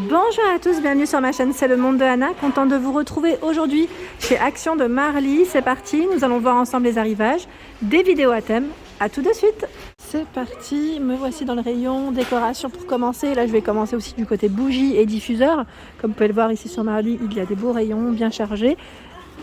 Bonjour à tous, bienvenue sur ma chaîne C'est le monde de Anna. Contente de vous retrouver aujourd'hui chez Action de Marly. C'est parti, nous allons voir ensemble les arrivages, des vidéos à thème. À tout de suite. C'est parti, me voici dans le rayon décoration pour commencer. Là je vais commencer aussi du côté bougies et diffuseurs. Comme vous pouvez le voir ici sur Marly, il y a des beaux rayons bien chargés.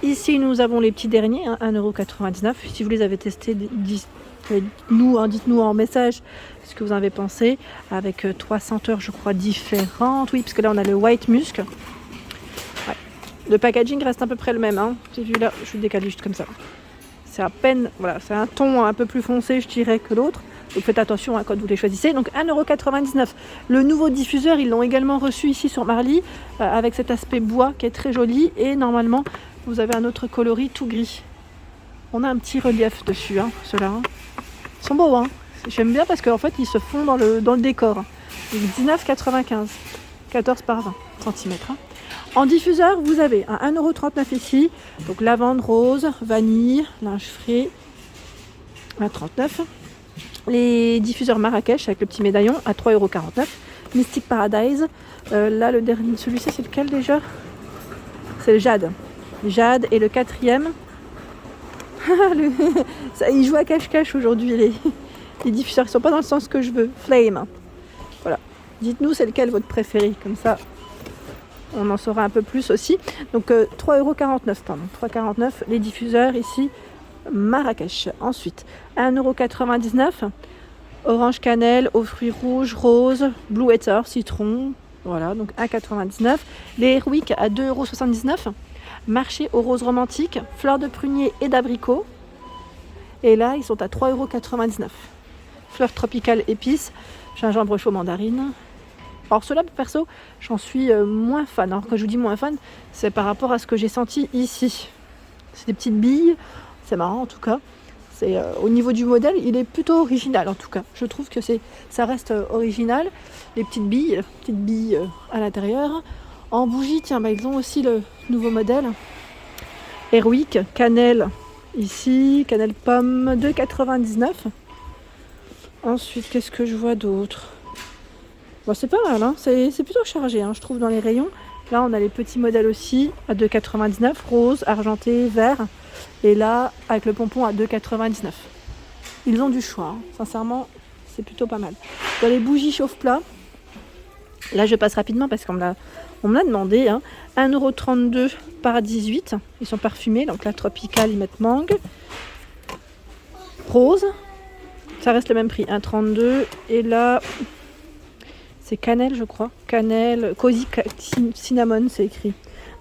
Ici nous avons les petits derniers, 1,99 €. Si vous les avez testés, dites-nous en message ce que vous en avez pensé, avec 3 senteurs je crois différentes. Oui, parce que là on a le white musk. Ouais. Le packaging reste à peu près le même, j'ai vu là, je le décale juste comme ça. C'est à peine, voilà, c'est un ton un peu plus foncé je dirais que l'autre, donc faites attention quand vous les choisissez. Donc 1,99 €. Le nouveau diffuseur, ils l'ont également reçu ici sur Marly, avec cet aspect bois qui est très joli, et normalement vous avez un autre coloris tout gris. On a un petit relief dessus, ceux-là. Ils sont beaux, J'aime bien parce qu'en fait ils se font dans le décor. 19,95 €, 14 par 20 cm. En diffuseur, vous avez un 1,39 € ici, donc lavande rose, vanille, linge frais, 1,39 €. Les diffuseurs Marrakech avec le petit médaillon à 3,49 €. Mystic Paradise, là le dernier, celui-ci c'est lequel déjà? C'est le Jade. Jade, et le quatrième, ça, il joue à cache-cache aujourd'hui, les diffuseurs, ils sont pas dans le sens que je veux. Flame. Voilà. Dites-nous c'est lequel votre préféré, comme ça on en saura un peu plus aussi. Donc 3,49 €, pardon. 3,49 € les diffuseurs ici Marrakech. Ensuite 1,99 €. Orange cannelle, aux fruits rouges, rose, blue water, citron. Voilà, donc 1,99 €. Les Airwick à 2,79 €. Marché aux roses romantiques, fleurs de prunier et d'abricot. Et là, ils sont à 3,99 €. Fleurs tropicales épices, gingembre chaud, mandarine. Alors ceux-là, perso, j'en suis moins fan. Alors quand je vous dis moins fan, c'est par rapport à ce que j'ai senti ici. C'est des petites billes, c'est marrant en tout cas. C'est au niveau du modèle, il est plutôt original en tout cas. Je trouve que ça reste original. Les petites billes à l'intérieur. En bougie, tiens, ils ont aussi le nouveau modèle. Airwick, cannelle ici, cannelle pomme, 2,99 €. Ensuite, qu'est-ce que je vois d'autre? Bon, c'est pas mal, c'est plutôt chargé, je trouve, dans les rayons. Là, on a les petits modèles aussi à 2,99 €, rose, argenté, vert. Et là, avec le pompon à 2,99 €. Ils ont du choix, sincèrement, c'est plutôt pas mal. Dans les bougies chauffe-plat, là, je passe rapidement parce qu'on me l'a demandé. 1,32 € par 18. Ils sont parfumés. Donc là, tropical, ils mettent mangue. Rose. Ça reste le même prix. 1,32 €. Et là, c'est cannelle, je crois. Cannelle, cozy cinnamon, c'est écrit.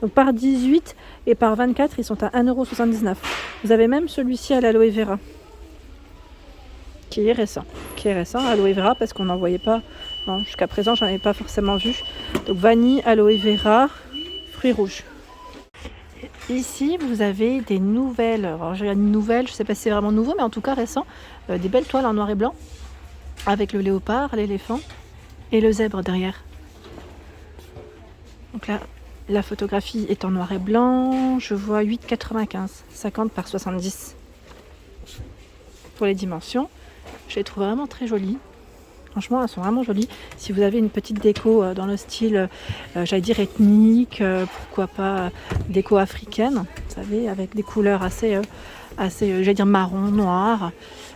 Donc par 18 et par 24, ils sont à 1,79 €. Vous avez même celui-ci à l'aloe vera. Qui est récent, aloe vera, parce qu'on n'en voyait pas. Non, jusqu'à présent, j'en avais pas forcément vu. Donc vanille, aloe vera, fruits rouges. Ici, vous avez des nouvelles. Alors, j'ai une nouvelle, je sais pas si c'est vraiment nouveau, mais en tout cas récent. Des belles toiles en noir et blanc, avec le léopard, l'éléphant et le zèbre derrière. Donc là, la photographie est en noir et blanc. Je vois 8,95 €, 50 par 70. Pour les dimensions. Je les trouve vraiment très jolies. Franchement, elles sont vraiment jolies. Si vous avez une petite déco dans le style, j'allais dire ethnique, pourquoi pas déco africaine, vous savez, avec des couleurs assez j'allais dire marron, noir.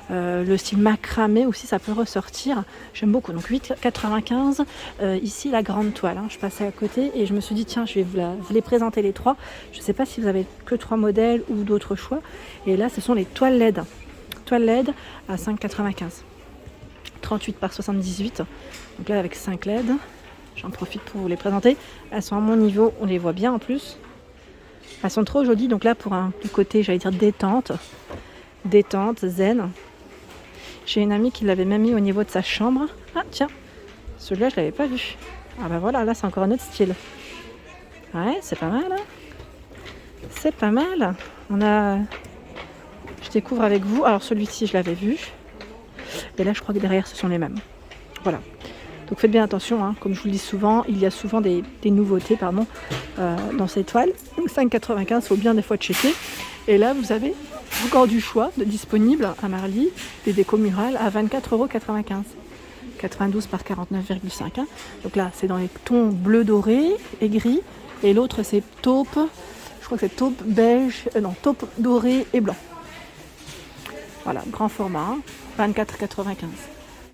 Le style macramé aussi, ça peut ressortir. J'aime beaucoup. Donc 8,95 €. Ici, la grande toile. Je passais à côté et je me suis dit, tiens, je vais vous les présenter les trois. Je ne sais pas si vous avez que 3 modèles ou d'autres choix. Et là, ce sont les toiles LED. Toile LED à 5,95 €. 38 par 78. Donc là, avec 5 LED. J'en profite pour vous les présenter. Elles sont à mon niveau, on les voit bien en plus. Elles sont trop jolies. Donc là, pour un côté, j'allais dire détente, zen. J'ai une amie qui l'avait même mis au niveau de sa chambre. Ah tiens, celui-là, je l'avais pas vu. Ah bah voilà, là, c'est encore un autre style. Ouais, c'est pas mal. C'est pas mal. Je découvre avec vous. Alors celui-ci, je l'avais vu. Et là, je crois que derrière, ce sont les mêmes. Voilà. Donc faites bien attention, comme je vous le dis souvent, il y a souvent des nouveautés dans ces toiles. 5,95 €, il faut bien des fois checker. Et là, vous avez encore du choix de disponible à Marly, des décos murales à 24,95 €. 92 par 49,5. Hein. Donc là, c'est dans les tons bleu doré et gris. Et l'autre, c'est taupe. Je crois que c'est taupe beige. Non, taupe doré et blanc. Voilà, grand format. Hein, 24,95.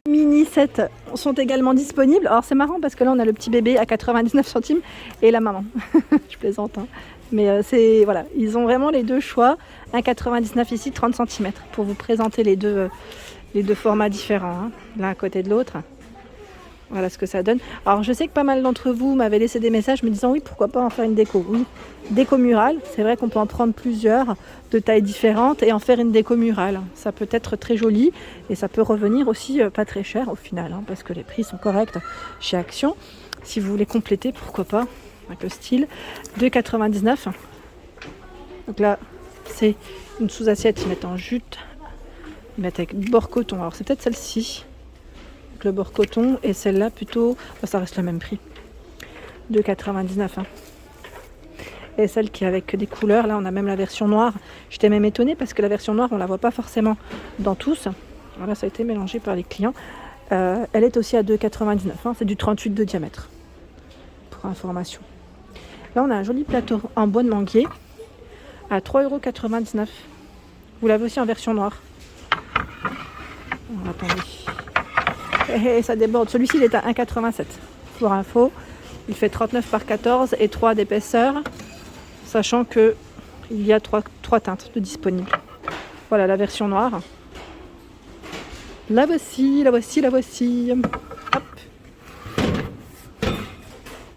Mini 7 sont également disponibles. Alors c'est marrant parce que là on a le petit bébé à 99 centimes et la maman. Je plaisante. Hein. Mais c'est voilà, ils ont vraiment les deux choix. 1,99 ici, 30 cm pour vous présenter les deux formats différents, hein, l'un à côté de l'autre. Voilà ce que ça donne. Alors je sais que pas mal d'entre vous m'avaient laissé des messages me disant oui, pourquoi pas en faire une déco. Oui, déco murale, c'est vrai qu'on peut en prendre plusieurs de tailles différentes et en faire une déco murale. Ça peut être très joli et ça peut revenir aussi pas très cher au final, hein, parce que les prix sont corrects chez Action. Si vous voulez compléter, pourquoi pas, avec le style. 2,99. Donc là, c'est une sous-assiette, ils mettent en jute, ils mettent avec bord coton. Alors c'est peut-être celle-ci. Le bord coton et celle-là plutôt, ça reste le même prix, 2,99. Hein. Et celle qui est avec des couleurs, là on a même la version noire. J'étais même étonnée parce que la version noire on la voit pas forcément dans tous. Voilà, ça a été mélangé par les clients. Elle est aussi à 2,99. Hein. C'est du 38 de diamètre pour information. Là on a un joli plateau en bois de manguier à 3,99 €. Vous l'avez aussi en version noire. Attendez. Et ça déborde. Celui-ci il est à 1,87 pour info. Il fait 39 par 14 et 3 d'épaisseur, sachant que il y a 3 teintes de disponibles. Voilà la version noire. La voici, la voici, la voici. Hop.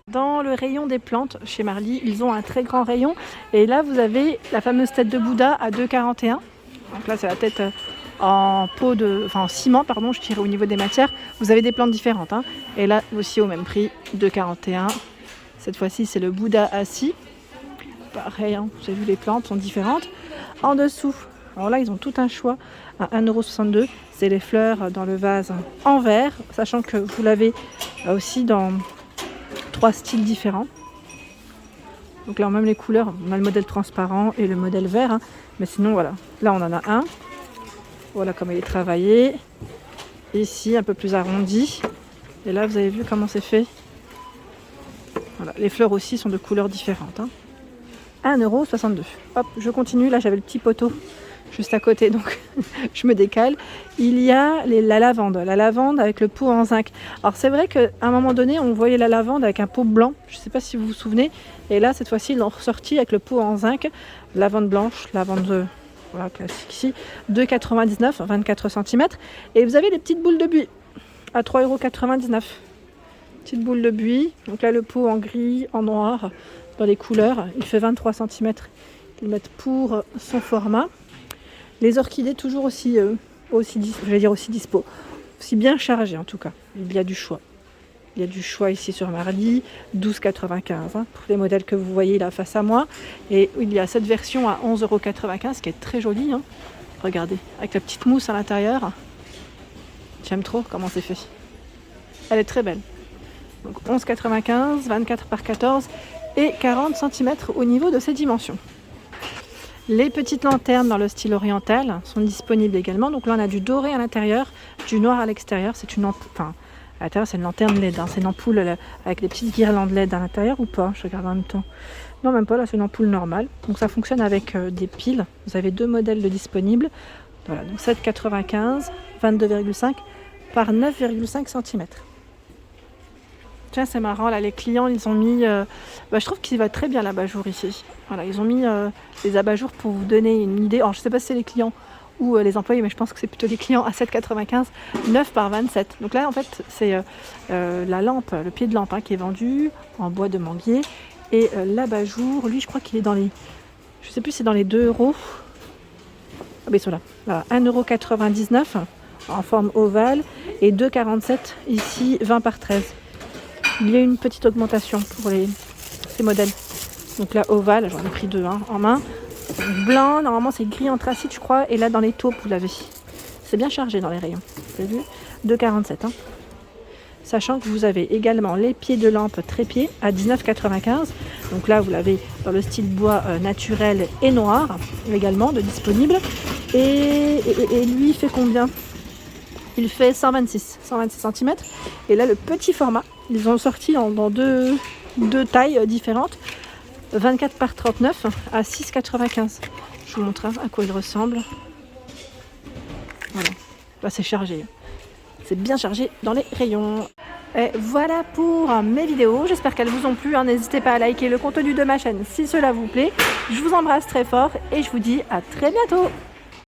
Dans le rayon des plantes chez Marly, ils ont un très grand rayon. Et là vous avez la fameuse tête de Bouddha à 2,41. Donc là c'est la tête en ciment, pardon, je dirais au niveau des matières. Vous avez des plantes différentes. Hein. Et là aussi au même prix, 2,41. Cette fois-ci, c'est le Bouddha assis. Pareil, hein, vous avez vu, les plantes sont différentes. En dessous, alors là, ils ont tout un choix à 1,62 €. C'est les fleurs dans le vase en verre, sachant que vous l'avez aussi dans 3 styles différents. Donc là, même les couleurs, on a le modèle transparent et le modèle vert. Hein. Mais sinon, voilà. Là, on en a un. Voilà comment il est travaillé. Ici, un peu plus arrondi. Et là, vous avez vu comment c'est fait. Voilà. Les fleurs aussi sont de couleurs différentes. Hein. 1,62 €. Hop, je continue. Là, j'avais le petit poteau juste à côté, donc je me décale. Il y a la lavande. La lavande avec le pot en zinc. Alors, c'est vrai qu'à un moment donné, on voyait la lavande avec un pot blanc. Je ne sais pas si vous vous souvenez. Et là, cette fois-ci, ils l'ont ressorti avec le pot en zinc. Lavande blanche, lavande... Voilà, classique ici, 2,99, 24 cm. Et vous avez les petites boules de buis à 3,99 €. Petites boules de buis. Donc là, le pot en gris, en noir, dans les couleurs. Il fait 23 cm. Ils le mettent pour son format. Les orchidées, toujours aussi dispo. Aussi bien chargées en tout cas. Il y a du choix. Il y a du choix ici sur Marly, 12,95 hein, pour les modèles que vous voyez là face à moi. Et il y a cette version à 11,95 € qui est très jolie. Hein. Regardez, avec la petite mousse à l'intérieur. J'aime trop comment c'est fait. Elle est très belle. Donc 11,95, 24 par 14 et 40 cm au niveau de ses dimensions. Les petites lanternes dans le style oriental sont disponibles également. Donc là on a du doré à l'intérieur, du noir à l'extérieur. C'est une à l'intérieur, c'est une lanterne LED. Hein. C'est une ampoule avec des petites guirlandes LED à l'intérieur ou pas? Je regarde en même temps. Non, même pas. Là, c'est une ampoule normale. Donc, ça fonctionne avec des piles. Vous avez 2 modèles de disponibles. Voilà, donc 7,95, 22,5 par 9,5 cm. Tiens, c'est marrant. Là, les clients, ils ont mis... je trouve qu'il va très bien l'abat-jour ici. Voilà, ils ont mis des abat-jours pour vous donner une idée. Alors, je ne sais pas si c'est les clients ou les employés, mais je pense que c'est plutôt les clients à 7,95, 9 par 27. Donc là, en fait, c'est la lampe, le pied de lampe qui est vendu en bois de manguier. Et l'abat-jour, lui, je crois qu'il est dans les... Je sais plus, c'est dans les 2 €. Ah, ben, ils sont là. Voilà, 1,99 € en forme ovale et 2,47 € ici, 20 par 13. Il y a une petite augmentation pour ces modèles. Donc là, ovale, j'en ai pris 2 en main. Blanc, normalement c'est gris anthracite je crois, et là dans les taupes vous l'avez. C'est bien chargé dans les rayons, vous avez vu, 2,47 hein. Sachant que vous avez également les pieds de lampe trépied à 19,95. Donc là vous l'avez dans le style bois naturel et noir également de disponible. Et lui il fait combien? Il fait 126 cm. Et là, le petit format, ils ont sorti dans deux tailles différentes. 24 par 39 à 6,95. Je vous montre à quoi il ressemble. Voilà. Là, c'est chargé. C'est bien chargé dans les rayons. Et voilà pour mes vidéos. J'espère qu'elles vous ont plu. N'hésitez pas à liker le contenu de ma chaîne si cela vous plaît. Je vous embrasse très fort et je vous dis à très bientôt.